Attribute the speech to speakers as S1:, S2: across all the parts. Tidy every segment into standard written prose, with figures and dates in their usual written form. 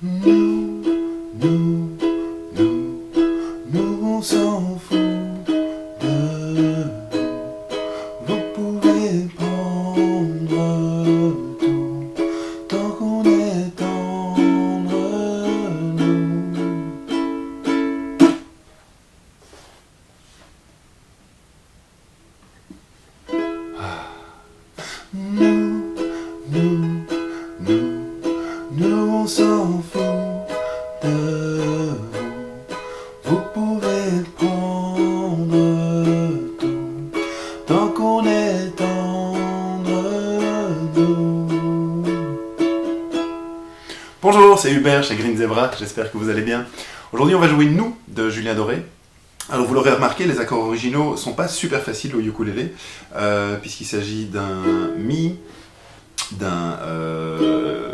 S1: Nous, nous, nous on s'en fout de nous. Vous pouvez prendre tout tant qu'on est entre nous. Nous on s'en fout de vous. Vous pouvez prendre tout tant qu'on est entre nous. Bonjour, c'est Hubert chez Green Zebra, j'espère que vous allez bien. Aujourd'hui on va jouer Nous de Julien Doré. Alors vous l'aurez remarqué, les accords originaux sont pas super faciles au ukulélé, puisqu'il s'agit d'un Mi, d'un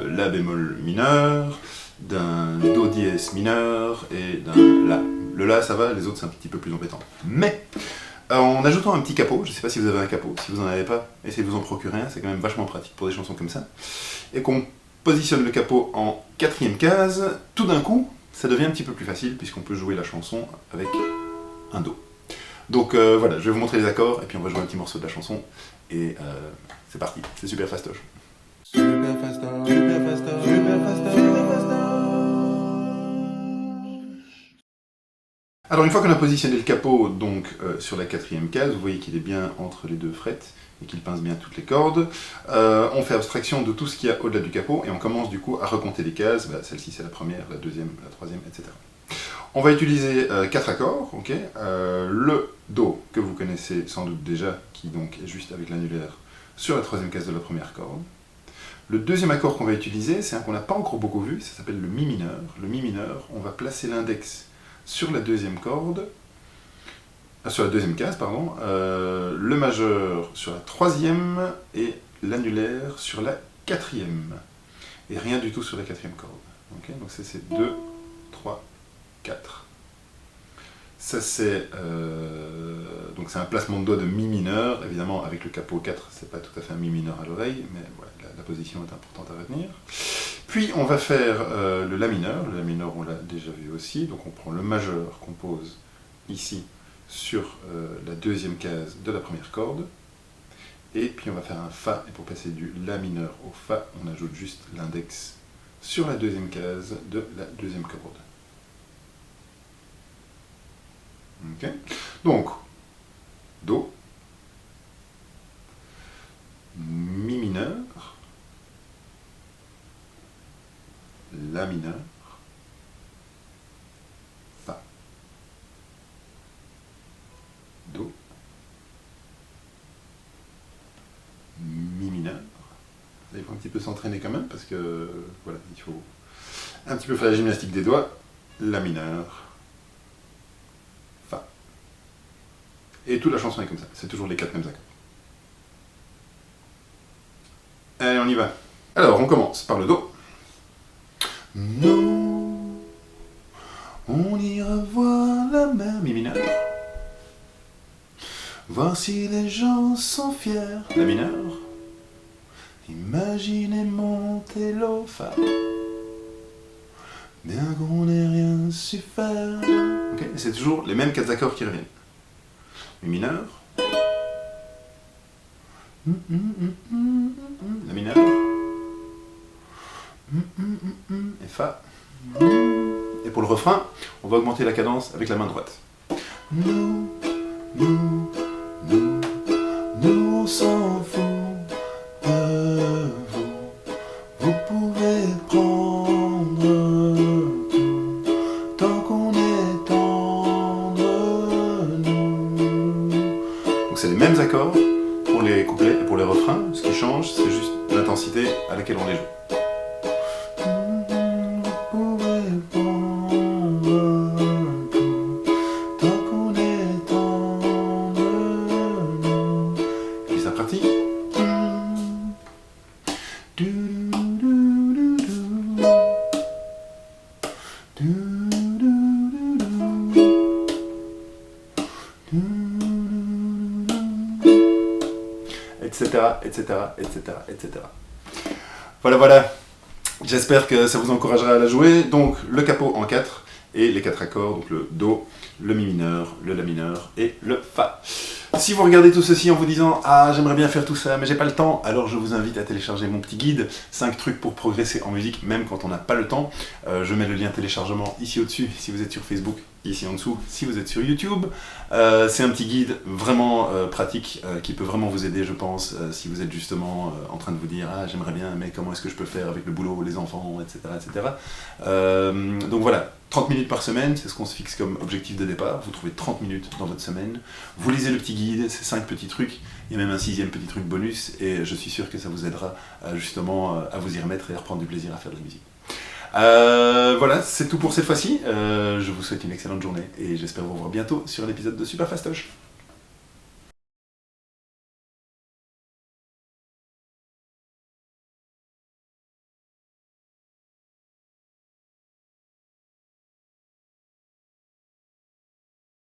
S1: La bémol mineur, d'un Do dièse mineur et d'un La. Le La ça va, les autres c'est un petit peu plus embêtant. Mais en ajoutant un petit capot, je ne sais pas si vous avez un capot, si vous n'en avez pas, essayez de vous en procurer un, c'est quand même vachement pratique pour des chansons comme ça, et qu'on positionne le capot en quatrième case, tout d'un coup ça devient un petit peu plus facile puisqu'on peut jouer la chanson avec un Do. Donc voilà, je vais vous montrer les accords et puis on va jouer un petit morceau de la chanson et c'est parti, c'est super fastoche. Super fastoche, super fastoche, super fastoche, super fastoche. Alors une fois qu'on a positionné le capot donc sur la quatrième case, vous voyez qu'il est bien entre les deux frettes et qu'il pince bien toutes les cordes. On fait abstraction de tout ce qu'il y a au-delà du capot et on commence du coup à recompter les cases. Celle-ci c'est la première, la deuxième, la troisième, etc. On va utiliser 4 accords, okay. Le Do que vous connaissez sans doute déjà, qui donc est juste avec l'annulaire sur la troisième case de la première corde. Le deuxième accord qu'on va utiliser, c'est un qu'on n'a pas encore beaucoup vu, ça s'appelle le Mi mineur. Le Mi mineur, on va placer l'index sur la deuxième corde, sur la deuxième case, pardon, le majeur sur la troisième et l'annulaire sur la quatrième. Et rien du tout sur la quatrième corde. Okay. Donc c'est 2, 3, 4. Ça c'est donc c'est un placement de doigt de Mi mineur, évidemment avec le capot 4 c'est pas tout à fait un Mi mineur à l'oreille, mais voilà, la position est importante à retenir. Puis on va faire le La mineur on l'a déjà vu aussi, donc on prend le majeur qu'on pose ici sur la deuxième case de la première corde, et puis on va faire un Fa, et pour passer du La mineur au Fa, on ajoute juste l'index sur la deuxième case de la deuxième corde. Okay. Donc, Do, Mi mineur, La mineur, Fa, Do, Mi mineur. Il faut un petit peu s'entraîner quand même parce que voilà, il faut un petit peu faire la gymnastique des doigts. La mineur, Fa. Et toute la chanson est comme ça, c'est toujours les 4 mêmes accords. Allez, on y va. Alors, on commence par le Do. Nous, on ira voir la mer, Mi mineur. Voir si les gens sont fiers, La mineur. Imaginez monter l'eau, Fa. Bien qu'on n'ait rien su faire. Okay. C'est toujours les mêmes 4 accords qui reviennent. Mi mineur. La mineur. Et Fa. Et pour le refrain, on va augmenter la cadence avec la main droite. Nous, on s'en fout de vous. Vous pouvez prendre tout tant qu'on est entre nous. Donc c'est les mêmes accords pour les couplets et pour les refrains. Ce qui change, c'est juste l'intensité à laquelle on les joue. etc., etc., etc., etc. Voilà, voilà. J'espère que ça vous encouragera à la jouer. Donc le capo en 4 et les 4 accords, donc le Do, le Mi mineur, le La mineur et le Fa. Si vous regardez tout ceci en vous disant « Ah, j'aimerais bien faire tout ça, mais j'ai pas le temps », alors je vous invite à télécharger mon petit guide, 5 trucs pour progresser en musique, même quand on n'a pas le temps. Je mets le lien téléchargement ici au-dessus, si vous êtes sur Facebook, ici en dessous, si vous êtes sur YouTube. C'est un petit guide vraiment pratique, qui peut vraiment vous aider, je pense, si vous êtes justement en train de vous dire « Ah, j'aimerais bien, mais comment est-ce que je peux faire avec le boulot, les enfants, etc. etc. » Donc voilà. 30 minutes par semaine, c'est ce qu'on se fixe comme objectif de départ. Vous trouvez 30 minutes dans votre semaine. Vous lisez le petit guide, ces 5 petits trucs. Il y a même un 6e petit truc bonus. Et je suis sûr que ça vous aidera justement à vous y remettre et à reprendre du plaisir à faire de la musique. Voilà, c'est tout pour cette fois-ci. Je vous souhaite une excellente journée et j'espère vous revoir bientôt sur un épisode de Super Fastoche.